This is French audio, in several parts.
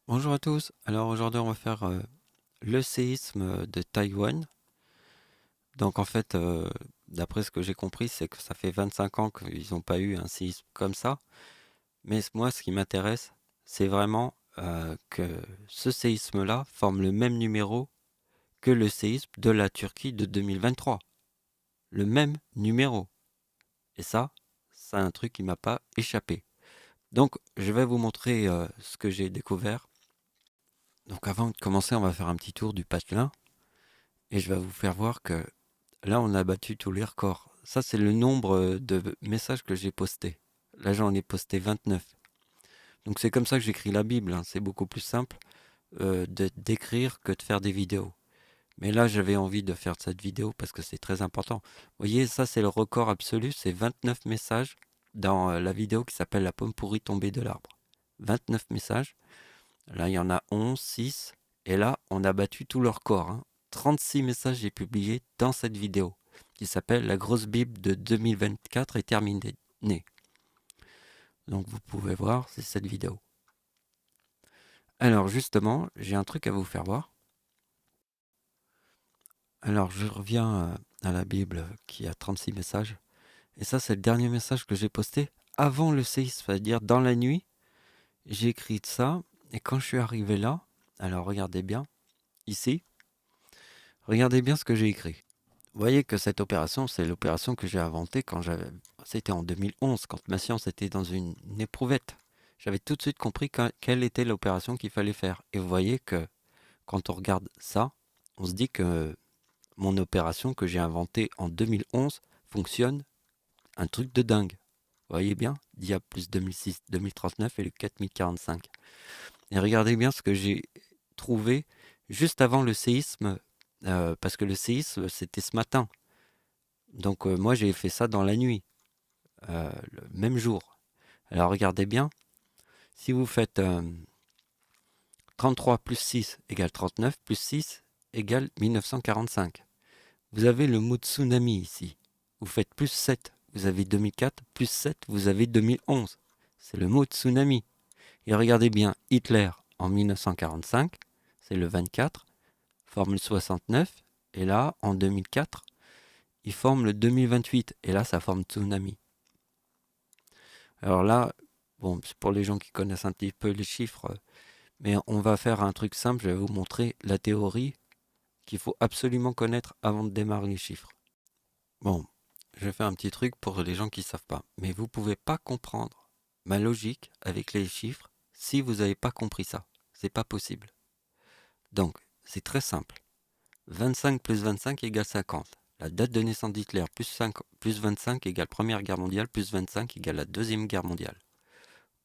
Bonjour à tous. Alors aujourd'hui, on va faire le séisme de Taïwan. Donc en fait, d'après ce que j'ai compris, c'est que ça fait 25 ans qu'ils n'ont pas eu un séisme comme ça. Mais moi, ce qui m'intéresse, c'est vraiment que ce séisme-là forme le même numéro que le séisme de la Turquie de 2023. Le même numéro. Et ça, c'est un truc qui m'a pas échappé. Donc je vais vous montrer ce que j'ai découvert. Donc avant de commencer, on va faire un petit tour du patelin. Et je vais vous faire voir que là, on a battu tous les records. Ça, c'est le nombre de messages que j'ai postés. Là, j'en ai posté 29. Donc c'est comme ça que j'écris la Bible, hein. C'est beaucoup plus simple d'écrire que de faire des vidéos. Mais là, j'avais envie de faire cette vidéo parce que c'est très important. Vous voyez, ça, c'est le record absolu. C'est 29 messages dans la vidéo qui s'appelle La pomme pourrie tombée de l'arbre. 29 messages. Là, il y en a 11, 6. Et là, on a battu tout le record, hein. 36 messages j'ai publiés dans cette vidéo qui s'appelle La grosse Bible de 2024 est terminée. Donc vous pouvez voir, c'est cette vidéo. Alors justement, j'ai un truc à vous faire voir. Alors je reviens à la Bible qui a 36 messages. Et ça, c'est le dernier message que j'ai posté avant le séisme, c'est-à-dire dans la nuit. J'ai écrit ça. Et quand je suis arrivé là, alors regardez bien, ici, regardez bien ce que j'ai écrit. Vous voyez que cette opération, c'est l'opération que j'ai inventée quand j'avais. C'était en 2011, quand ma science était dans une éprouvette. J'avais tout de suite compris quelle était l'opération qu'il fallait faire. Et vous voyez que quand on regarde ça, on se dit que mon opération que j'ai inventée en 2011 fonctionne un truc de dingue. Vous voyez bien, dia plus 2006, 2039 et le 4045. Et regardez bien ce que j'ai trouvé juste avant le séisme, parce que le séisme, c'était ce matin. Donc moi j'ai fait ça dans la nuit, le même jour. Alors regardez bien, si vous faites 33 plus 6 égale 39, plus 6 égale 1945. Vous avez le mot tsunami ici. Vous faites plus 7, vous avez 2004, plus 7, vous avez 2011. C'est le mot tsunami. Et regardez bien, Hitler en 1945, c'est le 24, forme le 69, et là, en 2004, il forme le 2028, et là, ça forme tsunami. Alors là, bon, c'est pour les gens qui connaissent un petit peu les chiffres, mais on va faire un truc simple, je vais vous montrer la théorie qu'il faut absolument connaître avant de démarrer les chiffres. Bon, je vais faire un petit truc pour les gens qui ne savent pas, mais vous ne pouvez pas comprendre ma logique avec les chiffres si vous n'avez pas compris ça. C'est pas possible. Donc, c'est très simple. 25 plus 25 égale 50. La date de naissance d'Hitler plus 25 égale Première Guerre mondiale, plus 25 égale la Deuxième Guerre mondiale.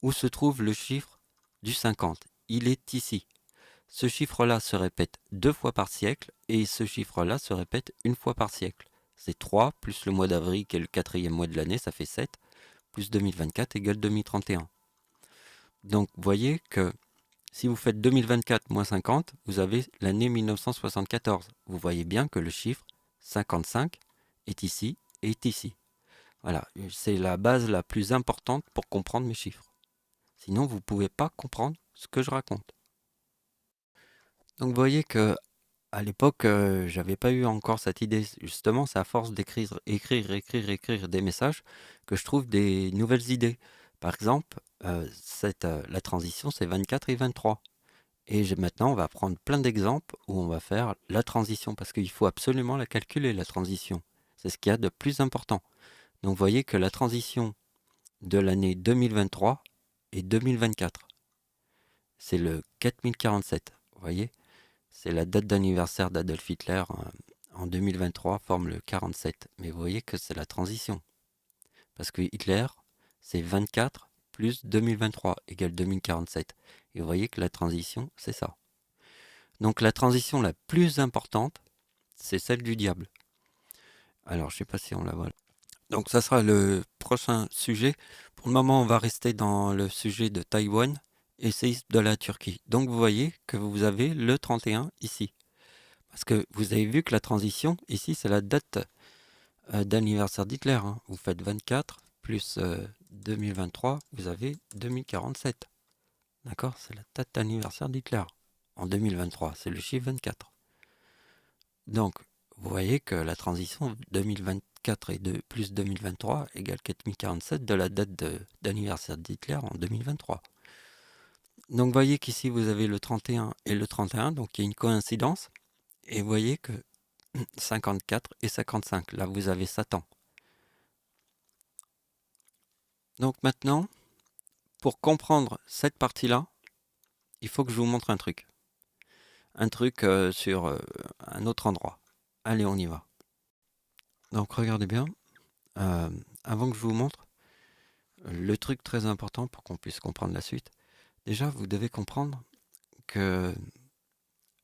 Où se trouve le chiffre du 50? Il est ici. Ce chiffre-là se répète 2 fois par siècle et ce chiffre-là se répète 1 fois par siècle. C'est 3 plus le mois d'avril qui est le quatrième mois de l'année, ça fait 7, plus 2024 égale 2031. Donc vous voyez que si vous faites 2024 moins 50, vous avez l'année 1974. Vous voyez bien que le chiffre 55 est ici et est ici. Voilà, c'est la base la plus importante pour comprendre mes chiffres. Sinon, vous ne pouvez pas comprendre ce que je raconte. Donc vous voyez que à l'époque, j'avais pas eu encore cette idée. Justement, c'est à force d'écrire, écrire des messages que je trouve des nouvelles idées. Par exemple, la transition, c'est 24 et 23. Et maintenant, on va prendre plein d'exemples où on va faire la transition, parce qu'il faut absolument la calculer, la transition. C'est ce qu'il y a de plus important. Donc vous voyez que la transition de l'année 2023 et 2024, c'est le 4047. Vous voyez, c'est la date d'anniversaire d'Adolf Hitler en 2023, forme le 47. Mais vous voyez que c'est la transition. Parce que Hitler, c'est 24 plus 2023 égale 2047. Et vous voyez que la transition, c'est ça. Donc la transition la plus importante, c'est celle du diable. Alors je ne sais pas si on la voit. Donc ça sera le prochain sujet. Pour le moment, on va rester dans le sujet de Taïwan et séisme de la Turquie. Donc vous voyez que vous avez le 31 ici. Parce que vous avez vu que la transition, ici, c'est la date d'anniversaire d'Hitler, hein. Vous faites 24 plus 2023, vous avez 2047. D'accord? C'est la date d'anniversaire d'Hitler. En 2023, c'est le chiffre 24. Donc, vous voyez que la transition 2024 et de plus 2023 égale 4047 de la date d'anniversaire d'Hitler en 2023. Donc, vous voyez qu'ici, vous avez le 31 et le 31, donc il y a une coïncidence. Et vous voyez que 54 et 55, là, vous avez Satan. Donc maintenant, pour comprendre cette partie-là, il faut que je vous montre un truc. Un truc sur un autre endroit. Allez, on y va. Donc regardez bien. Avant que je vous montre, le truc très important pour qu'on puisse comprendre la suite, déjà, vous devez comprendre que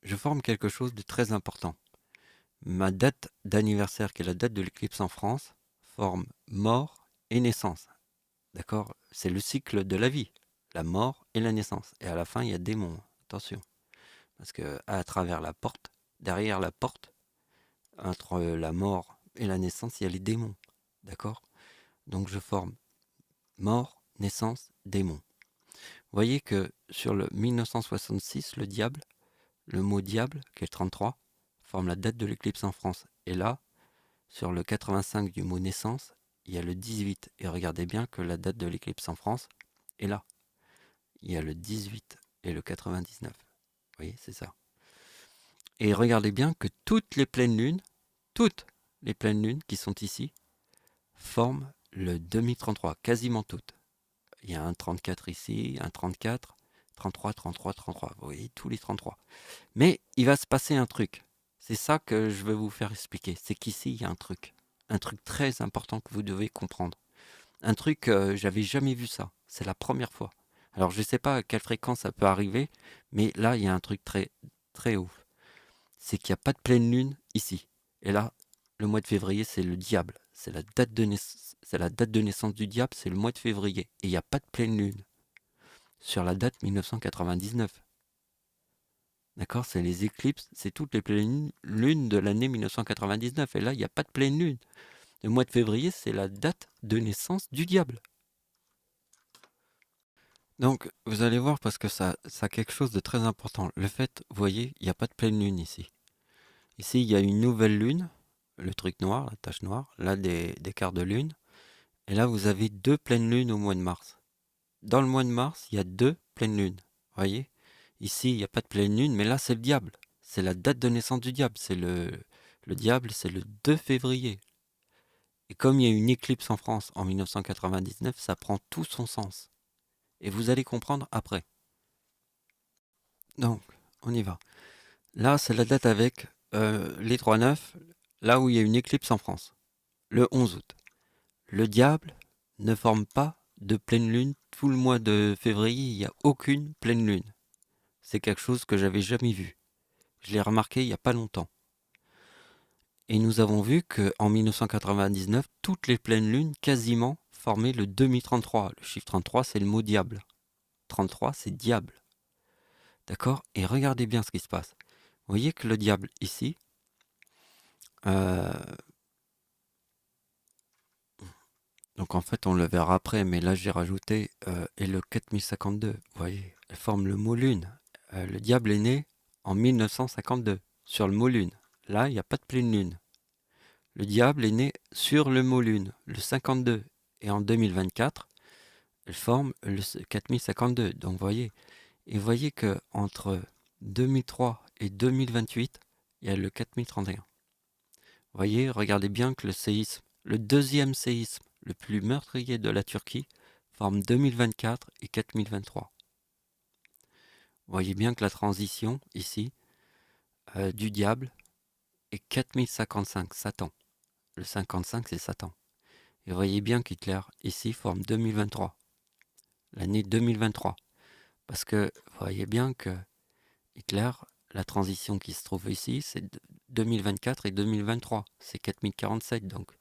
je forme quelque chose de très important. Ma date d'anniversaire, qui est la date de l'éclipse en France, forme mort et naissance. D'accord? C'est le cycle de la vie. La mort et la naissance. Et à la fin, il y a démons. Attention. Parce que à travers la porte, derrière la porte, entre la mort et la naissance, il y a les démons. D'accord? Donc je forme mort, naissance, démon. Vous voyez que sur le 1966, le diable, le mot diable, qui est le 33, forme la date de l'éclipse en France. Et là, sur le 85 du mot naissance, il y a le 18. Et regardez bien que la date de l'éclipse en France est là. Il y a le 18 et le 99. Vous voyez, c'est ça. Et regardez bien que toutes les pleines lunes qui sont ici, forment le demi-33, quasiment toutes. Il y a un 34 ici, un 34, 33, 33, 33. Vous voyez, tous les 33. Mais il va se passer un truc. C'est ça que je veux vous faire expliquer. C'est qu'ici, il y a un truc. Un truc très important que vous devez comprendre. Un truc, j'avais jamais vu ça. C'est la première fois. Alors, je ne sais pas à quelle fréquence ça peut arriver, mais là, il y a un truc très, très ouf. C'est qu'il n'y a pas de pleine lune ici. Et là, le mois de février, c'est le diable. C'est la date de naissance du diable, c'est le mois de février. Et il n'y a pas de pleine lune sur la date 1999. D'accord? C'est les éclipses, c'est toutes les pleines lunes de l'année 1999. Et là, il n'y a pas de pleine lune. Le mois de février, c'est la date de naissance du diable. Donc, vous allez voir parce que ça a quelque chose de très important. Le fait, vous voyez, il n'y a pas de pleine lune ici. Ici, il y a une nouvelle lune, le truc noir, la tache noire, là des quarts de lune. Et là, vous avez deux pleines lunes au mois de mars. Dans le mois de mars, il y a deux pleines lunes. Vous voyez? Ici, il n'y a pas de pleine lune, mais là, c'est le diable. C'est la date de naissance du diable. C'est le diable, c'est le 2 février. Et comme il y a une éclipse en France en 1999, ça prend tout son sens. Et vous allez comprendre après. Donc, on y va. Là, c'est la date avec les 3-9, là où il y a une éclipse en France, le 11 août. Le diable ne forme pas de pleine lune. Tout le mois de février, il n'y a aucune pleine lune. C'est quelque chose que j'avais jamais vu. Je l'ai remarqué il n'y a pas longtemps. Et nous avons vu qu'en 1999, toutes les pleines lunes quasiment formaient le demi-33. Le chiffre 33, c'est le mot diable. 33, c'est diable. D'accord? Et regardez bien ce qui se passe. Vous voyez que le diable ici, donc en fait on le verra après, mais là j'ai rajouté, et le 4052. Vous voyez, elle forme le mot lune. Le diable est né en 1952, sur le mot lune. Là, il n'y a pas de pleine lune. Le diable est né sur le mot lune, le 52. Et en 2024, elle forme le 4052. Donc vous voyez, et vous voyez que entre 2003 et 2028, il y a le 4031. Vous voyez, regardez bien que le séisme, le deuxième séisme le plus meurtrier de la Turquie, forme 2024 et 4023. Vous voyez bien que la transition ici du diable est 4055, Satan. Le 55, c'est Satan. Et vous voyez bien qu'Hitler ici forme 2023, l'année 2023. Parce que vous voyez bien que Hitler, la transition qui se trouve ici, c'est 2024 et 2023. C'est 4047. Donc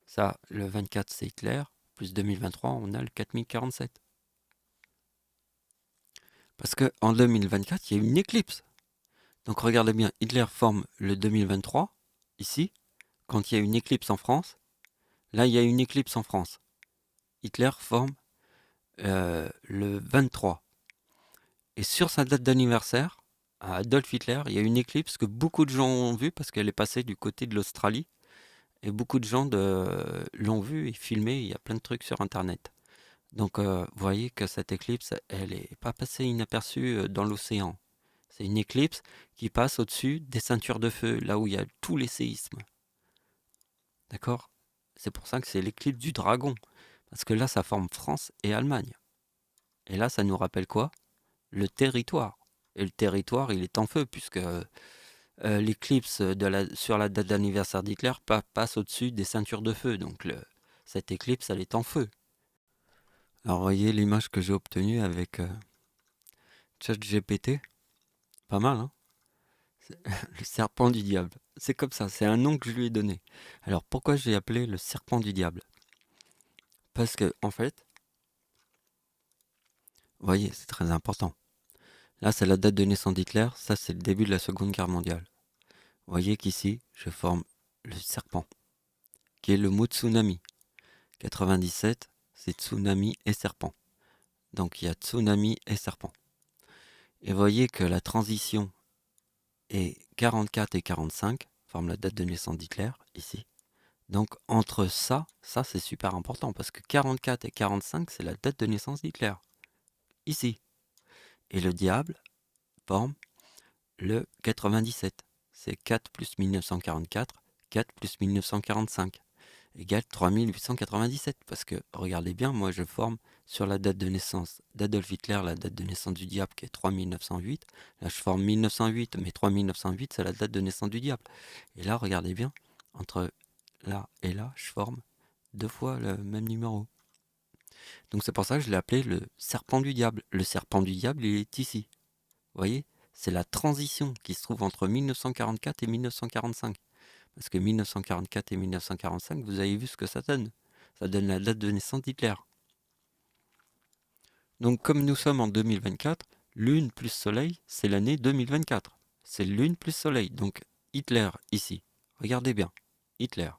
ça, le 24, c'est Hitler. Plus 2023, on a le 4047. Parce qu'en 2024, il y a une éclipse. Donc regardez bien, Hitler forme le 2023, ici, quand il y a une éclipse en France. Là, il y a une éclipse en France. Hitler forme le 23. Et sur sa date d'anniversaire, à Adolf Hitler, il y a une éclipse que beaucoup de gens ont vue parce qu'elle est passée du côté de l'Australie. Et beaucoup de gens l'ont vue et filmée. Il y a plein de trucs sur Internet. Donc, vous voyez que cette éclipse, elle n'est pas passée inaperçue dans l'océan. C'est une éclipse qui passe au-dessus des ceintures de feu, là où il y a tous les séismes. D'accord? C'est pour ça que c'est l'éclipse du dragon. Parce que là, ça forme France et Allemagne. Et là, ça nous rappelle quoi? Le territoire. Et le territoire, il est en feu, puisque l'éclipse sur la date d'anniversaire d'Hitler passe au-dessus des ceintures de feu. Donc, cette éclipse, elle est en feu. Alors, vous voyez l'image que j'ai obtenue avec ChatGPT? Pas mal, hein? Le serpent du diable. C'est comme ça, c'est un nom que je lui ai donné. Alors, pourquoi j'ai appelé le serpent du diable? Parce que, en fait, vous voyez, c'est très important. Là, c'est la date de naissance d'Hitler. Ça, c'est le début de la Seconde Guerre mondiale. Vous voyez qu'ici, je forme le serpent, qui est le mot tsunami. 97, c'est tsunami et serpent. Donc, il y a tsunami et serpent. Et vous voyez que la transition est 44 et 45, forme la date de naissance d'Hitler, ici. Donc, entre ça c'est super important, parce que 44 et 45, c'est la date de naissance d'Hitler, ici. Et le diable forme le 97. C'est 4 plus 1944, 4 plus 1945, égale 3897. Parce que, regardez bien, moi je forme sur la date de naissance d'Adolf Hitler, la date de naissance du diable qui est 3908. Là je forme 1908, mais 3908 c'est la date de naissance du diable. Et là, regardez bien, entre là et là, je forme 2 fois le même numéro. Donc c'est pour ça que je l'ai appelé le serpent du diable. Le serpent du diable, il est ici. Vous voyez? C'est la transition qui se trouve entre 1944 et 1945. Parce que 1944 et 1945, vous avez vu ce que ça donne. Ça donne la date de naissance d'Hitler. Donc comme nous sommes en 2024, Lune plus Soleil, c'est l'année 2024. C'est Lune plus Soleil. Donc Hitler ici. Regardez bien. Hitler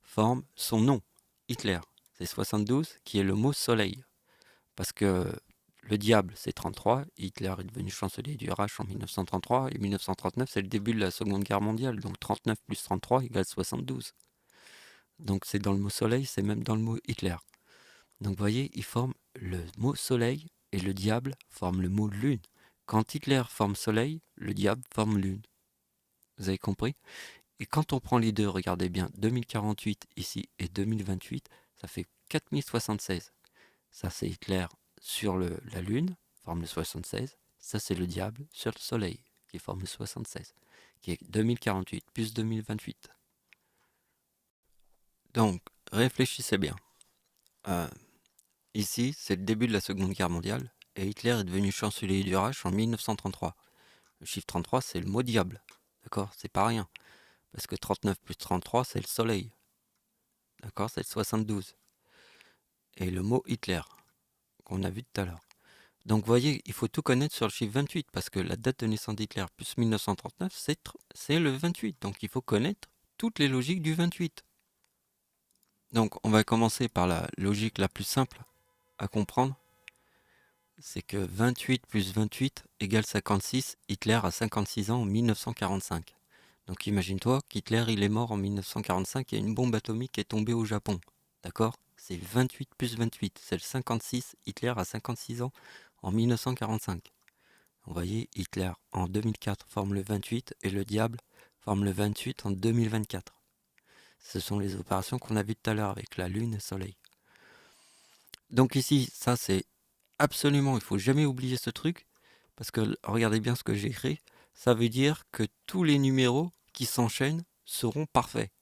forme son nom. Hitler. C'est 72 qui est le mot Soleil. Parce que le diable, c'est 33. Hitler est devenu chancelier du Reich en 1933. Et 1939, c'est le début de la Seconde Guerre mondiale. Donc 39 plus 33 égale 72. Donc c'est dans le mot soleil, c'est même dans le mot Hitler. Donc vous voyez, ils forment le mot soleil et le diable forme le mot lune. Quand Hitler forme soleil, le diable forme lune. Vous avez compris? Et quand on prend les deux, regardez bien, 2048 ici et 2028, ça fait 4076. Ça c'est Hitler sur la lune, forme le 76. Ça c'est le diable sur le soleil, qui forme le 76, qui est 2048 plus 2028. Donc, réfléchissez bien. Ici, c'est le début de la Seconde Guerre mondiale, et Hitler est devenu chancelier du Reich en 1933. Le chiffre 33, c'est le mot diable. D'accord? C'est pas rien. Parce que 39 plus 33, c'est le soleil. D'accord? C'est le 72. Et le mot Hitler, qu'on a vu tout à l'heure. Donc, vous voyez, il faut tout connaître sur le chiffre 28, parce que la date de naissance d'Hitler plus 1939, c'est le 28. Donc, il faut connaître toutes les logiques du 28. Donc, on va commencer par la logique la plus simple à comprendre. C'est que 28 plus 28 égale 56. Hitler a 56 ans en 1945. Donc imagine-toi qu'Hitler il est mort en 1945 et une bombe atomique est tombée au Japon. D'accord? C'est 28 plus 28, c'est le 56. Hitler a 56 ans en 1945. Vous voyez, Hitler en 2004 forme le 28 et le diable forme le 28 en 2024. Ce sont les opérations qu'on a vues tout à l'heure avec la Lune et le Soleil. Donc ici, ça c'est absolument, il faut jamais oublier ce truc, parce que regardez bien ce que j'ai écrit, ça veut dire que tous les numéros qui s'enchaînent seront parfaits.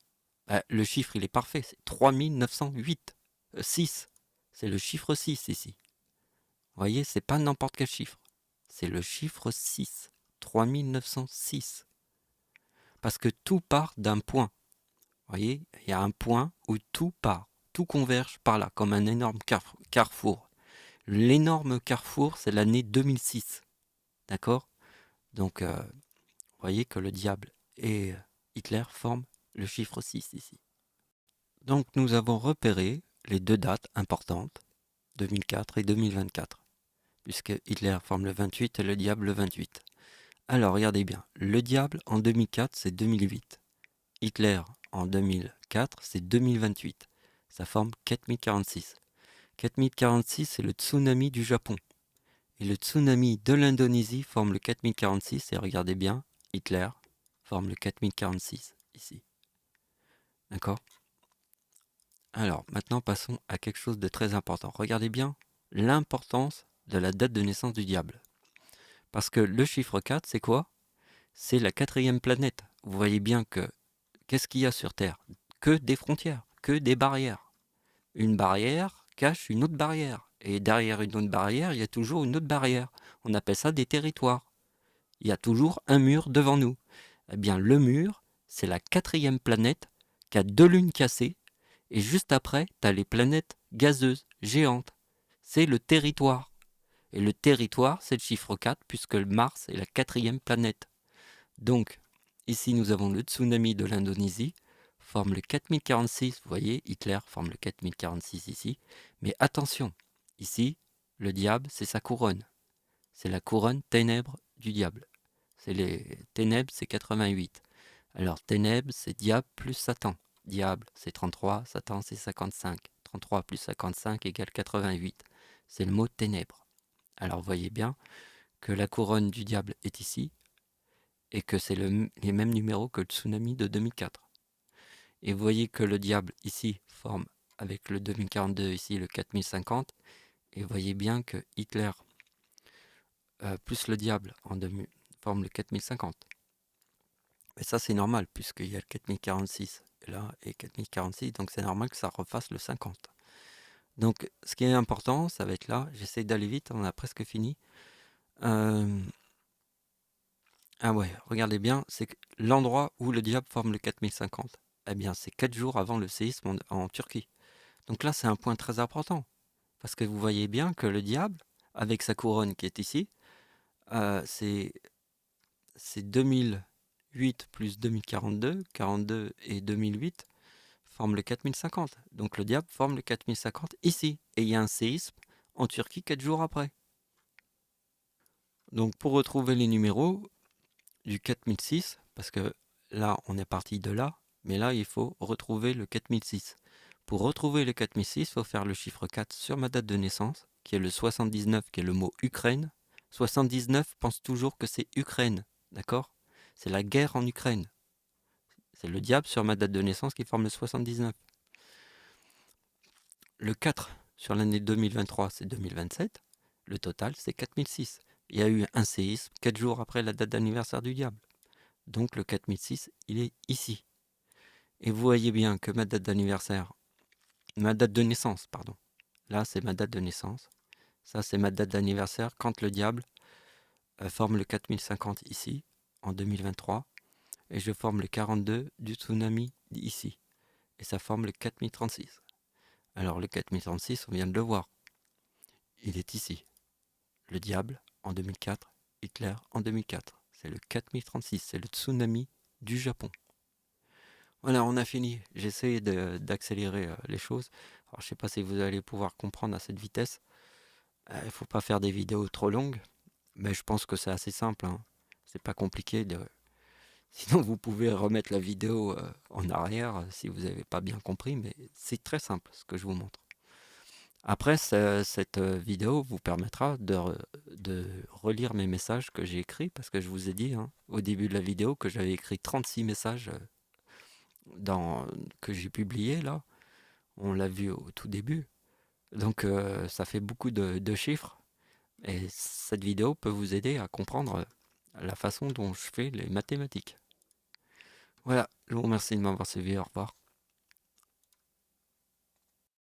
Le chiffre il est parfait, c'est 3908, 6, c'est le chiffre 6 ici. Vous voyez, c'est pas n'importe quel chiffre, c'est le chiffre 6, 3906. Parce que tout part d'un point. Vous voyez, il y a un point où tout part, tout converge par là, comme un énorme carrefour. L'énorme carrefour, c'est l'année 2006. D'accord? Donc, vous voyez que le diable et Hitler forment le chiffre 6 ici. Donc, nous avons repéré les deux dates importantes, 2004 et 2024. puisque Hitler forme le 28 et le diable le 28. Alors, regardez bien, le diable en 2004, c'est 2008. Hitler en 2004, c'est 2028. Ça forme 4046. 4046, c'est le tsunami du Japon. Et le tsunami de l'Indonésie forme le 4046. Et regardez bien, Hitler forme le 4046 ici. D'accord? Alors, maintenant, passons à quelque chose de très important. Regardez bien l'importance de la date de naissance du diable. Parce que le chiffre 4, c'est quoi? C'est la 4e planète. Vous voyez bien que qu'est-ce qu'il y a sur Terre? Que des frontières, que des barrières. Une barrière cache une autre barrière. Et derrière une autre barrière, il y a toujours une autre barrière. On appelle ça des territoires. Il y a toujours un mur devant nous. Eh bien, le mur, c'est la 4e planète qui a 2 lunes cassées. Et juste après, tu as les planètes gazeuses, géantes. C'est le territoire. Et le territoire, c'est le chiffre 4, puisque Mars est la 4e planète. Donc, ici, nous avons le tsunami de l'Indonésie, forme le 4046, vous voyez, Hitler forme le 4046 ici. Mais attention, ici, le diable, c'est sa couronne. C'est la couronne ténèbres du diable. C'est les ténèbres, c'est 88. Alors, ténèbres, c'est diable plus Satan. Diable, c'est 33, Satan, c'est 55. 33 plus 55 égale 88. C'est le mot ténèbres. Alors, vous voyez bien que la couronne du diable est ici, et que c'est les mêmes numéros que le tsunami de 2004. Et vous voyez que le diable ici forme avec le 2042 ici le 4050, et vous voyez bien que Hitler plus le diable forme le 4050. Mais ça c'est normal puisqu'il y a le 4046 là et 4046, donc c'est normal que ça refasse le 50. Donc ce qui est important, ça va être là, j'essaie d'aller vite, on a presque fini. Ah ouais, regardez bien, c'est l'endroit où le diable forme le 4050. Eh bien, c'est 4 jours avant le séisme en Turquie. Donc là, c'est un point très important. Parce que vous voyez bien que le diable, avec sa couronne qui est ici, c'est 2008 plus 2042, 42 et 2008 forment le 4050. Donc le diable forme le 4050 ici. Et il y a un séisme en Turquie 4 jours après. Donc pour retrouver les numéros du 4006, parce que là, on est parti de là, mais là, il faut retrouver le 4006. Pour retrouver le 4006, il faut faire le chiffre 4 sur ma date de naissance, qui est le 79, qui est le mot Ukraine. 79 pense toujours que c'est Ukraine, d'accord? C'est la guerre en Ukraine. C'est le diable sur ma date de naissance qui forme le 79. Le 4 sur l'année 2023, c'est 2027. Le total, c'est 4006. Il y a eu un séisme 4 jours après la date d'anniversaire du diable. Donc le 4006, il est ici. Et vous voyez bien que ma date d'anniversaire, ma date de naissance, pardon. Là, c'est ma date de naissance. Ça, c'est ma date d'anniversaire quand le diable forme le 4050 ici, en 2023. Et je forme le 42 du tsunami ici. Et ça forme le 4036. Alors le 4036, on vient de le voir. Il est ici. Le diable en 2004, Hitler en 2004. C'est le 4036, c'est le tsunami du Japon. Voilà, on a fini. J'essaie d'accélérer les choses. Alors, je ne sais pas si vous allez pouvoir comprendre à cette vitesse. Il ne faut pas faire des vidéos trop longues, mais je pense que c'est assez simple. Hein. C'est pas compliqué. Sinon, vous pouvez remettre la vidéo en arrière si vous n'avez pas bien compris, mais c'est très simple ce que je vous montre. Après, cette vidéo vous permettra de relire mes messages que j'ai écrits, parce que je vous ai dit au début de la vidéo que j'avais écrit 36 messages que j'ai publiés là. On l'a vu au tout début. Donc ça fait beaucoup de chiffres. Et cette vidéo peut vous aider à comprendre la façon dont je fais les mathématiques. Voilà, je vous remercie de m'avoir suivi. Au revoir.